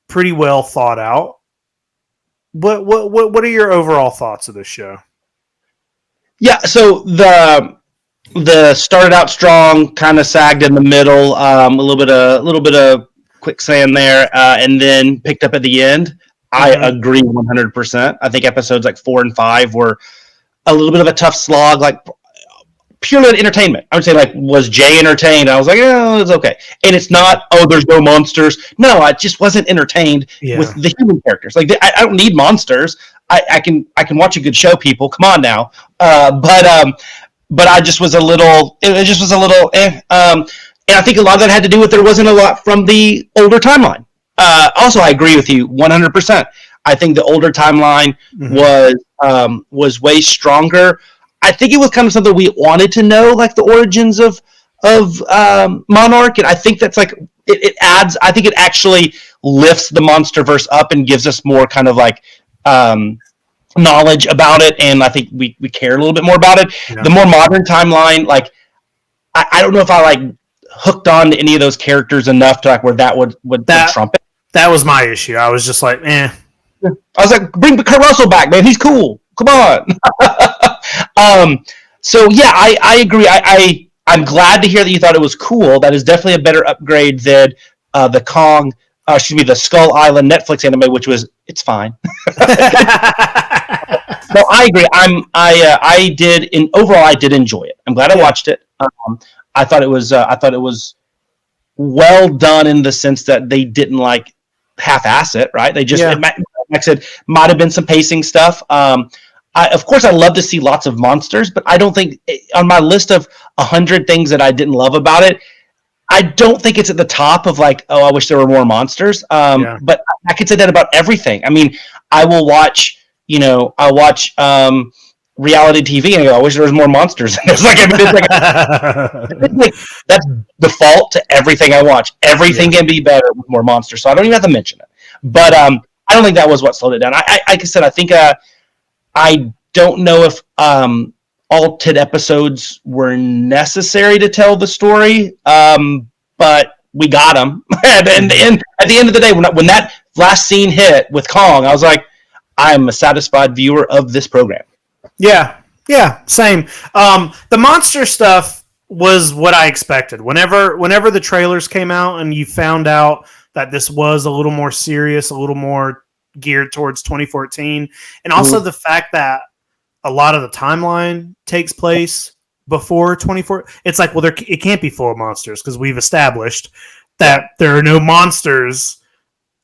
pretty well thought out. What are your overall thoughts of this show? Yeah, so the started out strong, kind of sagged in the middle, a little bit of quicksand there, and then picked up at the end. I agree 100%. I think episodes like 4 and 5 were a little bit of a tough slog, like purely entertainment. I would say, like, was Jay entertained? I was like, oh, it's okay. And it's not, oh, there's no monsters. No, I just wasn't entertained with the human characters. Like, I don't need monsters. I can watch a good show, people. Come on now. But I just was a little. It just was a little. And I think a lot of that had to do with there wasn't a lot from the older timeline. Also, I agree with you 100%. I think the older timeline was way stronger. I think it was kind of something we wanted to know, like the origins of Monarch, and I think that's like it adds. I think it actually lifts the MonsterVerse up and gives us more kind of like knowledge about it, and I think we care a little bit more about it. Yeah. The more modern timeline, like I don't know if I like hooked on to any of those characters enough to like where that would trump it. That was my issue. I was just like, eh. I was like, bring Kurt Russell back, man. He's cool. Come on. So yeah, I agree. I'm glad to hear that you thought it was cool. That is definitely a better upgrade than the Skull Island Netflix anime, which was it's fine. No, I agree. Overall I did enjoy it. I'm glad I watched it. I thought it was well done in the sense that they didn't like half-ass it, right? They just, like I said, might have been some pacing stuff. Of course, I love to see lots of monsters, but I don't think on my list of 100 things that I didn't love about it, I don't think it's at the top of like, oh, I wish there were more monsters. But I could say that about everything. I mean, I will watch, reality TV and I go, I wish there was more monsters. It's like that's default to everything I watch. Everything can be better with more monsters, so I don't even have to mention it. But I don't think that was what slowed it down. Like I said, I think I don't know if all 10 episodes were necessary to tell the story, but we got them. And at the end of the day, when that last scene hit with Kong, I was like, I'm a satisfied viewer of this program. Yeah, same. The monster stuff was what I expected. Whenever the trailers came out and you found out that this was a little more serious, a little more geared towards 2014, and also the fact that a lot of the timeline takes place before 2014, it's like, well, it can't be full of monsters because we've established that there are no monsters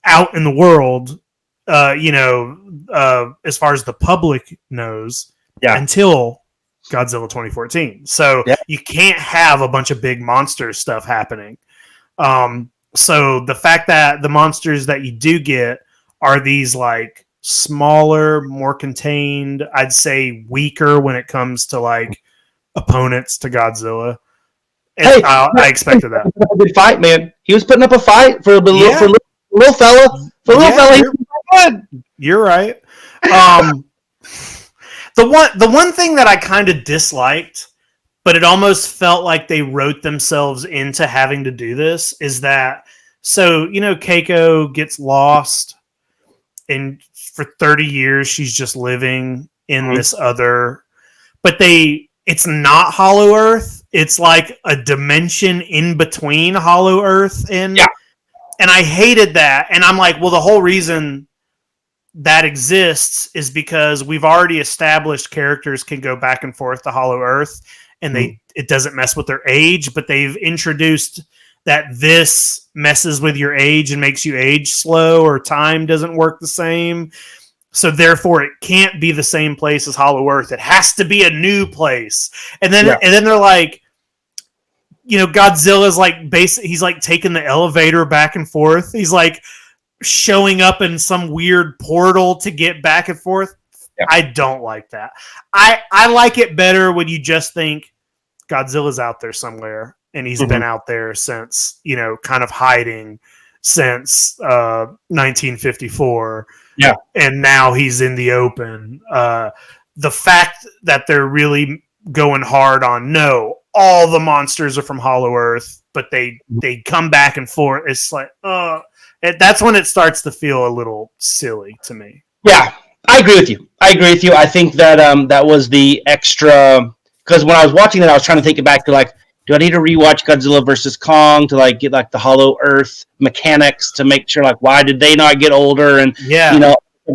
out in the world, as far as the public knows, until Godzilla 2014. So you can't have a bunch of big monster stuff happening. So the fact that the monsters that you do get are these like smaller, more contained, I'd say weaker when it comes to like opponents to Godzilla. And I expected that. A good fight, man. He was putting up a fight for a little fella. For a little fella, he was good. You're right. The one thing that I kind of disliked, but it almost felt like they wrote themselves into having to do this, is that, so, Keiko gets lost, and for 30 years she's just living in this other, but it's not Hollow Earth. It's like a dimension in between Hollow Earth and I hated that. And I'm like, well, the whole reason that exists is because we've already established characters can go back and forth to Hollow Earth, and it doesn't mess with their age, but they've introduced that this messes with your age and makes you age slow, or time doesn't work the same. So therefore it can't be the same place as Hollow Earth. It has to be a new place. And then they're like, Godzilla's like he's like taking the elevator back and forth. He's like showing up in some weird portal to get back and forth. Yeah. I don't like that. I like it better when you just think Godzilla's out there somewhere and he's been out there since, kind of hiding since 1954. Yeah. And now he's in the open. The fact that they're really going hard on all the monsters are from Hollow Earth, but they come back and forth. It's like, that's when it starts to feel a little silly to me. Yeah, I agree with you. I think that that was the extra, because when I was watching it, I was trying to think it back to like, do I need to rewatch Godzilla versus Kong to like get like the Hollow Earth mechanics to make sure like why did they not get older and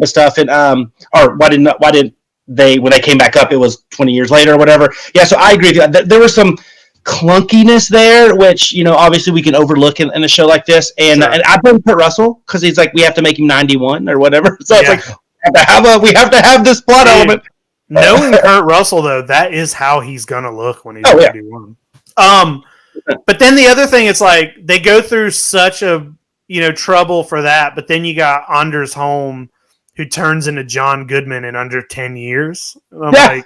stuff and or why didn't they when they came back up it was 20 years later or whatever. Yeah, so I agree with you. There was some clunkiness there, which obviously we can overlook in a show like this. And Sure. and I blame Kurt Russell because he's like we have to make him 91 or whatever. So it's like we have to have this plot element. Knowing Kurt Russell though, that is how he's gonna look when he's 91. But then the other thing, it's like they go through such a trouble for that, but then you got Anders Holm who turns into John Goodman in under 10 years. And I'm like,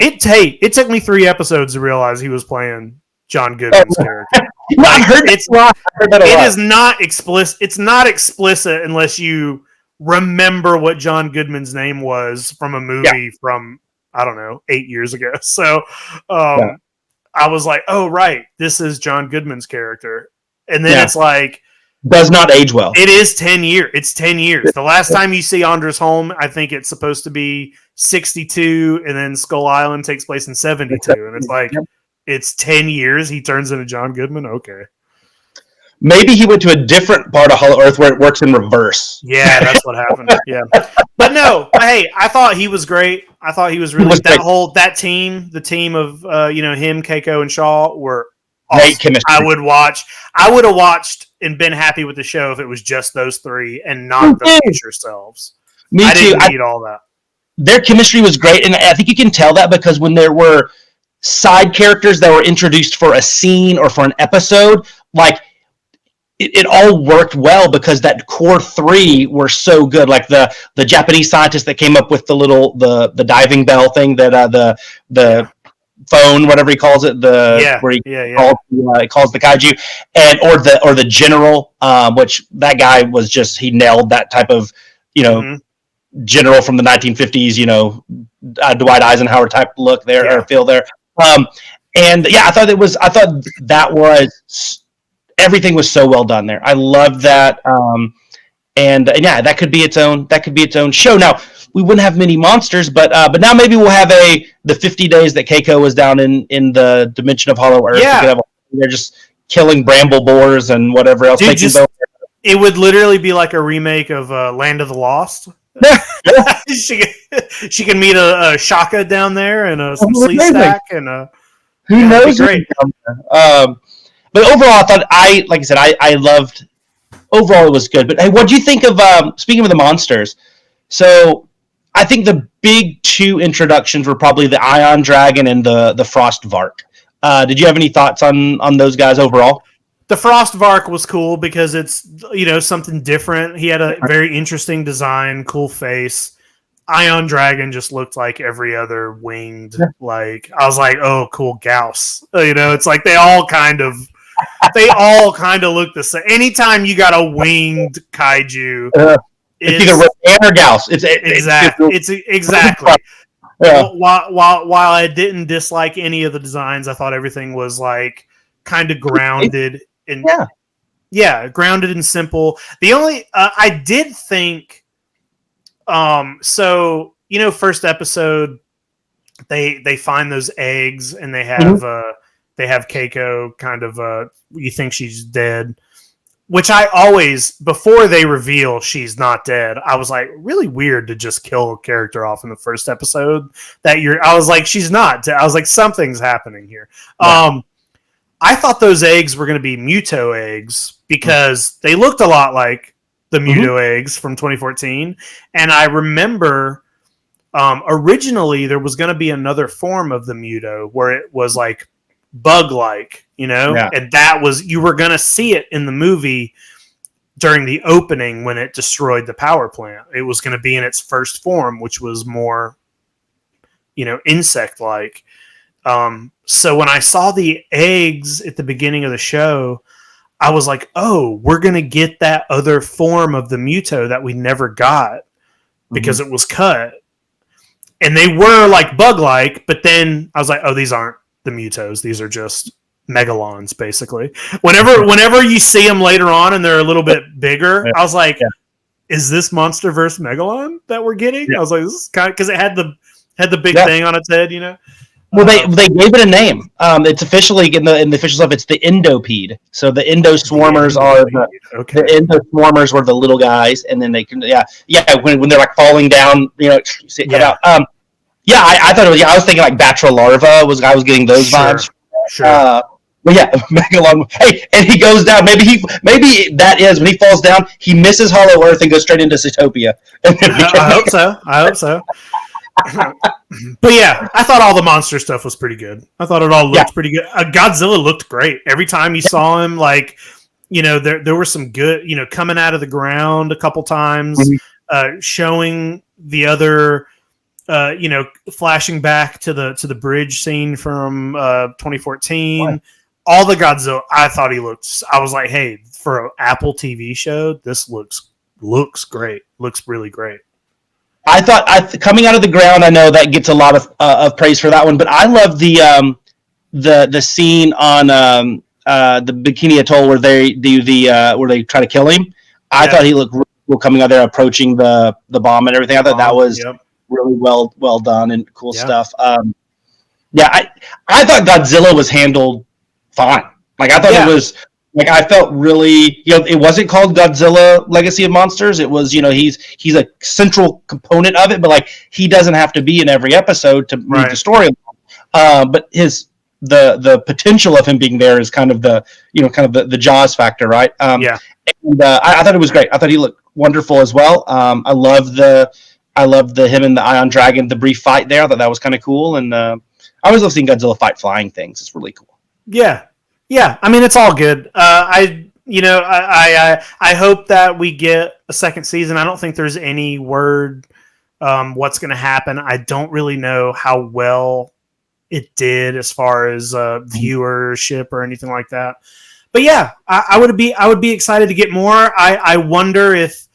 it took me 3 episodes to realize he was playing John Goodman's character. I heard that a lot. It is not explicit. It's not explicit unless you remember what John Goodman's name was from a movie from, I don't know, 8 years ago. So I was like, oh, right, this is John Goodman's character. And then it's like... Does not age well. It is 10 years. It's 10 years. The last time you see Anders Holm, I think it's supposed to be 62, and then Skull Island takes place in 72. And it's like, it's 10 years. He turns into John Goodman? Okay. Maybe he went to a different part of Hollow Earth where it works in reverse. Yeah, that's what happened. Yeah. But no, hey, I thought he was great. I thought he was really that team, the team of him, Keiko, and Shaw were awesome. Great chemistry. I would have watched and been happy with the show if it was just those 3 and not the future selves. Me I too. didn't need all that. Their chemistry was great, and I think you can tell that because when there were side characters that were introduced for a scene or for an episode, like it all worked well because that core 3 were so good. Like the Japanese scientist that came up with the diving bell thing that the phone, whatever he calls it, where he calls the kaiju, and or the general, which that guy was just he nailed that type of general from the 1950s, Dwight Eisenhower type look there or feel there. And yeah, I thought that was everything was so well done there. I loved that. And yeah, that could be its own show. Now, we wouldn't have many monsters, but now maybe we'll have the 50 days that Keiko was down in the dimension of Hollow Earth. Yeah. They're just killing bramble boars and whatever else. Dude, it would literally be like a remake of Land of the Lost. she can meet a Shaka down there and some sleep stack and who knows? Great. But overall, I loved. Overall, it was good. But hey, what do you think of? Speaking of the monsters, so I think the big 2 introductions were probably the Ion Dragon and the Frost Vark. Did you have any thoughts on those guys overall? The Frost Vark was cool because it's something different. He had a very interesting design, cool face. Ion Dragon just looked like every other winged. Like I was like, oh, cool, Gauss. It's like they all kind of look the same. Anytime you got a winged kaiju, it's either Rodan or Gauss. It's exactly. Yeah. While I didn't dislike any of the designs, I thought everything was like kind of grounded and grounded and simple. The only I did think, first episode they find those eggs and they have they have Keiko kind of you think she's dead. Which I always, before they reveal she's not dead, I was like, really weird to just kill a character off in the first episode. I was like, she's not dead. I was like, something's happening here. Yeah. I thought those eggs were going to be Muto eggs because they looked a lot like the Muto eggs from 2014. And I remember originally there was going to be another form of the Muto where it was like bug-like, and that was, you were going to see it in the movie during the opening when it destroyed the power plant. It was going to be in its first form, which was more, insect-like. So when I saw the eggs at the beginning of the show, I was like, oh, we're gonna get that other form of the Muto that we never got because it was cut. And they were like bug-like, but then I was like, oh, these aren't the Mutos. These are just Megalons, basically. Whenever you see them later on and they're a little bit bigger, I was like, is this MonsterVerse Megalon that we're getting? I was like, this is kind of, because it had the big thing on its head, you know. Well, they gave it a name. It's officially in the official stuff. It's the Endopede. So the Endoswarmers are the Endoswarmers were the little guys, and then they can when they're like falling down, you know, see it come out. I thought it was. I was thinking like Batra larva I was getting those vibes. Sure. But yeah, Megalon. Hey, and he goes down. Maybe that is when he falls down. He misses Hollow Earth and goes straight into Zootopia. I hope so. But yeah, I thought all the monster stuff was pretty good. I thought it all looked pretty good. Godzilla looked great. Every time you saw him, like, you know, there were some good, you know, coming out of the ground a couple times, showing the other, you know, flashing back to the bridge scene from 2014. All the Godzilla, I thought he looked. I was like, hey, for an Apple TV show, this looks great. Looks really great. I thought coming out of the ground, I know that gets a lot of praise for that one, but I love the scene on the Bikini Atoll where they do where they try to kill him. I thought he looked really cool coming out there, approaching the bomb and everything. I thought that was really well done and cool stuff. I thought Godzilla was handled fine. Like I thought it was. Like I felt really, you know, it wasn't called Godzilla Legacy of Monsters. It was, you know, he's a central component of it, but like he doesn't have to be in every episode to move the story. But the potential of him being there is kind of the Jaws factor, right? And I thought it was great. I thought he looked wonderful as well. I love the him and the Ion Dragon, the brief fight there. I thought that was kind of cool, and I always love seeing Godzilla fight flying things. It's really cool. Yeah, I mean, it's all good. I hope that we get a second season. I don't think there's any word what's going to happen. I don't really know how well it did as far as viewership or anything like that. But yeah, I would be excited to get more. I wonder if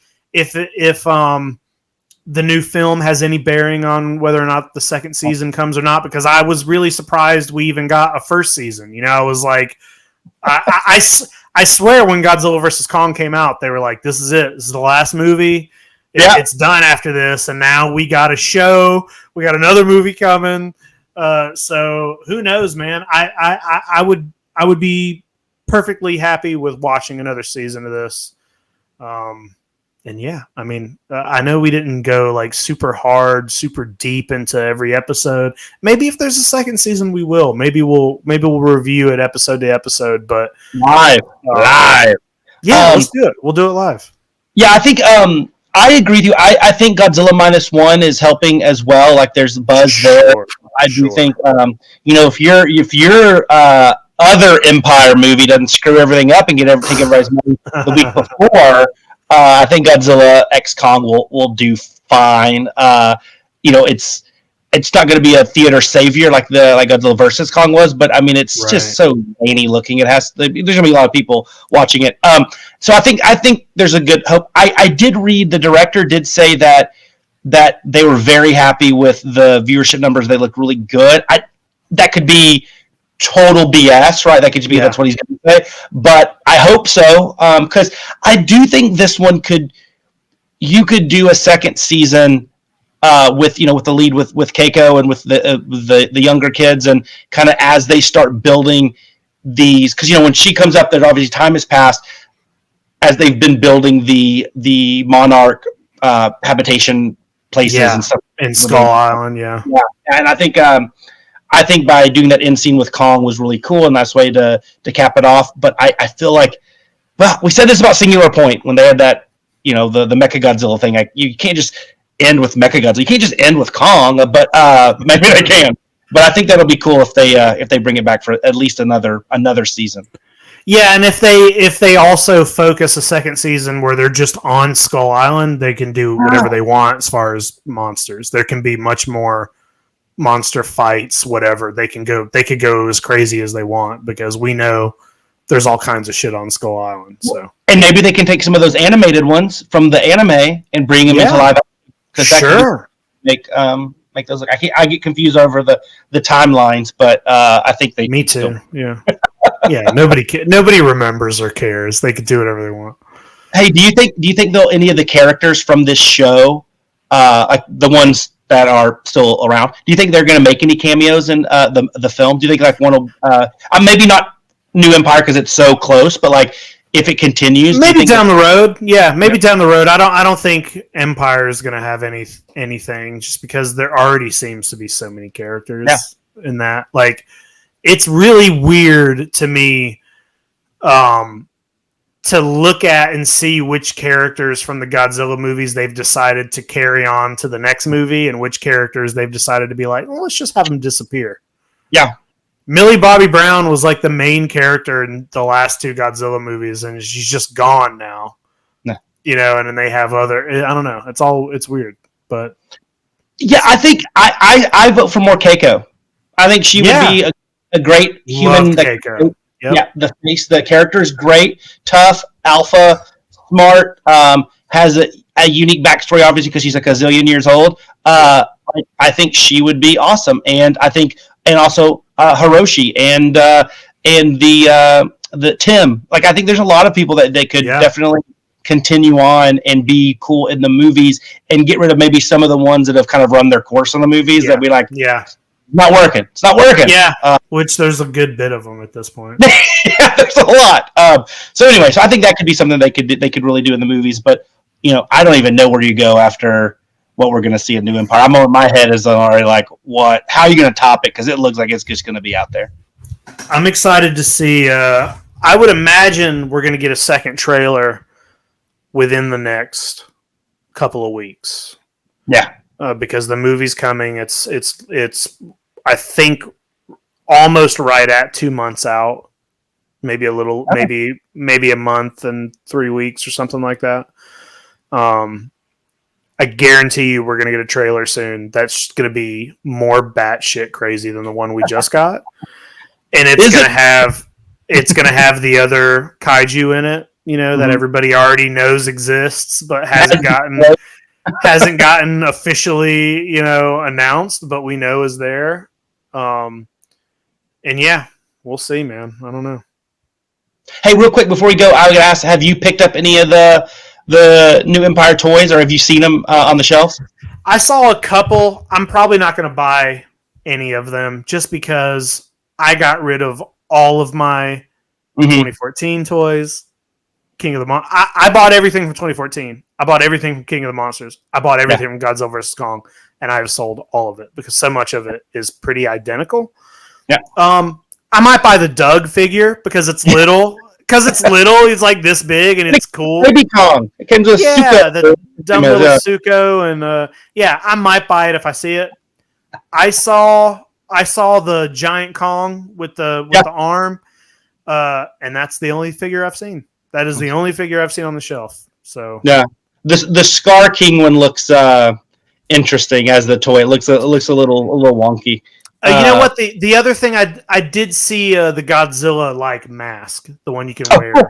the new film has any bearing on whether or not the second season comes or not, because I was really surprised we even got a first season. You know, I was like, I swear when Godzilla vs. Kong came out, they were like, this is it. This is the last movie. It's done after this. And now we got a show. We got another movie coming. So who knows, man? I would be perfectly happy with watching another season of this. And yeah, I mean, I know we didn't go like super hard, super deep into every episode. Maybe if there's a second season, we will. Maybe we'll review it episode to episode. But live. Yeah, let's do it. We'll do it live. Yeah, I think I agree with you. I think Godzilla -1 is helping as well. Like there's buzz there. I do think you know, if your other Empire movie doesn't screw everything up and take everybody's money the week before. I think Godzilla X Kong will do fine. You know, it's not going to be a theater savior like Godzilla versus Kong was, but I mean, it's just so zany looking. There's going to be a lot of people watching it. So I think there's a good hope. I did read the director did say that they were very happy with the viewership numbers. They look really good. That could be total BS, right? That could be that's what he's going to say, but I hope so, because I do think this one you could do a second season with the lead with Keiko and with the younger kids, and kind of as they start building these, because you know when she comes up, there obviously time has passed as they've been building the Monarch habitation places and stuff in Skull Island, and I think by doing that end scene with Kong was really cool, and that's the way to cap it off. But I feel like, well, we said this about Singular Point when they had that, you know, the Mechagodzilla thing. You can't just end with Mechagodzilla. You can't just end with Kong, but maybe they can. But I think that'll be cool if they bring it back for at least another season. Yeah, and if they also focus a second season where they're just on Skull Island, they can do whatever they want as far as monsters. There can be much more monster fights, whatever. They could go as crazy as they want, because we know there's all kinds of shit on Skull Island. So, and maybe they can take some of those animated ones from the anime and bring them into live action. Sure. Make those. I get confused over the timelines, but I think they. Me too. Yeah. Yeah. Nobody remembers or cares. They could do whatever they want. Hey, do you think though any of the characters from this show, like the ones that are still around, do you think they're going to make any cameos in the film? Do you think like one of maybe not New Empire because it's so close, but like if it continues, maybe down the road, down the road. I don't think Empire is going to have anything just because there already seems to be so many characters in that. Like, it's really weird to me to look at and see which characters from the Godzilla movies they've decided to carry on to the next movie and which characters they've decided to be like, well, let's just have them disappear. Yeah. Millie Bobby Brown was like the main character in the last two Godzilla movies, and she's just gone now. No. You know, and then they have other. I don't know. It's weird, but yeah, I think I vote for more Keiko. I think she would be a great human. Keiko. Yep. Yeah, the character is great, tough, alpha, smart. Has a unique backstory, obviously, because she's like a zillion years old. I think she would be awesome, and I think, and also Hiroshi and the Tim. Like, I think there's a lot of people that they could definitely continue on and be cool in the movies, and get rid of maybe some of the ones that have kind of run their course on the movies that be like, not working. It's not working. Yeah, which there's a good bit of them at this point. Yeah, there's a lot. So anyway, I think that could be something they could really do in the movies. But I don't even know where you go after what we're going to see in New Empire. My head is already like, what? How are you going to top it? Because it looks like it's just going to be out there. I'm excited to see. I would imagine we're going to get a second trailer within the next couple of weeks. Yeah. Because the movie's coming. It's I think almost right at 2 months out, maybe a little, maybe a month and 3 weeks or something like that. I guarantee you we're gonna get a trailer soon. That's gonna be more batshit crazy than the one we just got, and it's gonna have the other kaiju in it. That everybody already knows exists, but hasn't gotten officially, announced, but we know is there. And yeah, we'll see, man. I don't know. Hey, real quick before we go, I would ask: have you picked up any of the New Empire toys, or have you seen them on the shelves? I saw a couple. I'm probably not going to buy any of them just because I got rid of all of my 2014 toys. King of the Monsters. I bought everything from 2014. I bought everything from King of the Monsters. I bought everything from Godzilla vs. Kong, and I have sold all of it because so much of it is pretty identical. Yeah. I might buy the Doug figure because it's little. It's like this big and it's cool. Baby Kong. It comes with the dumb little Suko, and I might buy it if I see it. I saw the giant Kong with the arm, and that's the only figure I've seen. That is the only figure I've seen on the shelf. So the Scar King one looks interesting as the toy. It looks a little wonky. You know what? The other thing I did see the Godzilla like mask, the one you can wear. Cool.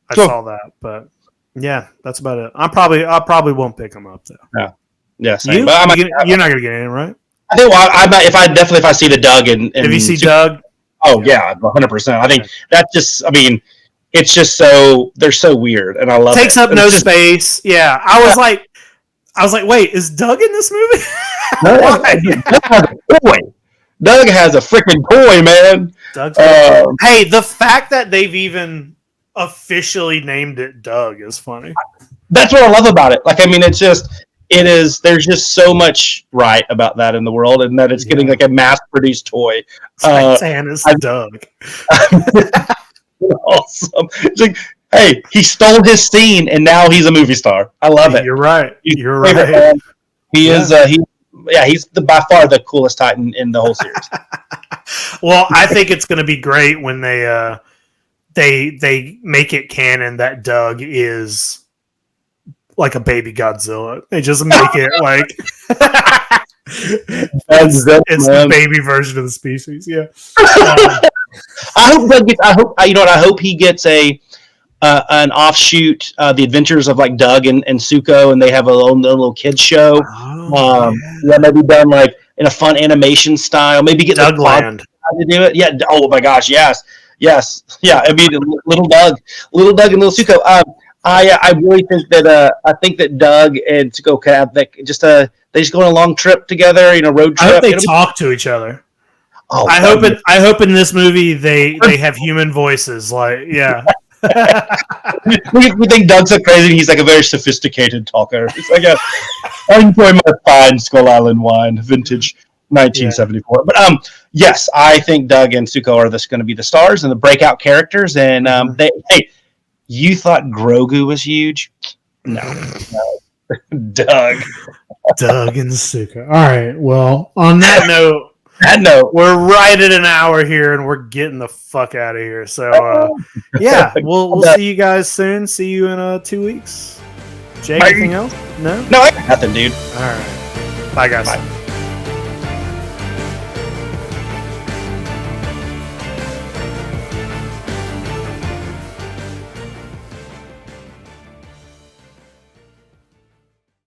I saw that, but yeah, that's about it. I probably won't pick them up though. Yeah. You're not gonna get in, right? I think I might if I see the Doug and if you see Doug. Oh yeah, 100%. I think that's just. I mean. It's just they're so weird, and I love it. Takes up no space. Yeah, I was like, wait, is Doug in this movie? Doug has a freaking toy, man. Hey, the fact that they've even officially named it Doug is funny. That's what I love about it. Like, I mean, there's just so much right about that in the world, and that it's getting like a mass-produced toy. Santa's Doug. Awesome. It's like, hey, he stole his scene and now he's a movie star. I love it. You're right. You're right. He is he's by far the coolest Titan in the whole series. Well, I think it's going to be great when they make it canon that Doug is like a baby Godzilla. They just make it like it's the baby version of the species. Yeah. I hope Doug gets. I hope you know what. I hope he gets an offshoot, the adventures of like Doug and Suko, and they have a little kids show. Yeah, maybe done like in a fun animation style. Maybe get Dougland to do it. Yeah. Oh my gosh. Yes. Yeah. I mean, little Doug, and little Suko. I really think that Doug and Suko have they just go on a long trip together. You know, road trip. I hope they talk to each other. Oh, I hope in this movie they have human voices. Like, yeah. we think Doug's so crazy. And he's like a very sophisticated talker. It's like, I enjoy my fine Skull Island wine, vintage 1974. Yeah. But yes, I think Doug and Suko are going to be the stars and the breakout characters. And you thought Grogu was huge? No. Doug and Suko. All right. Well, on that note. We're right at an hour here, and we're getting the fuck out of here. So, yeah, we'll see you guys soon. See you in 2 weeks. Jay, anything else? No, I got nothing, dude. All right. Bye, guys. Bye.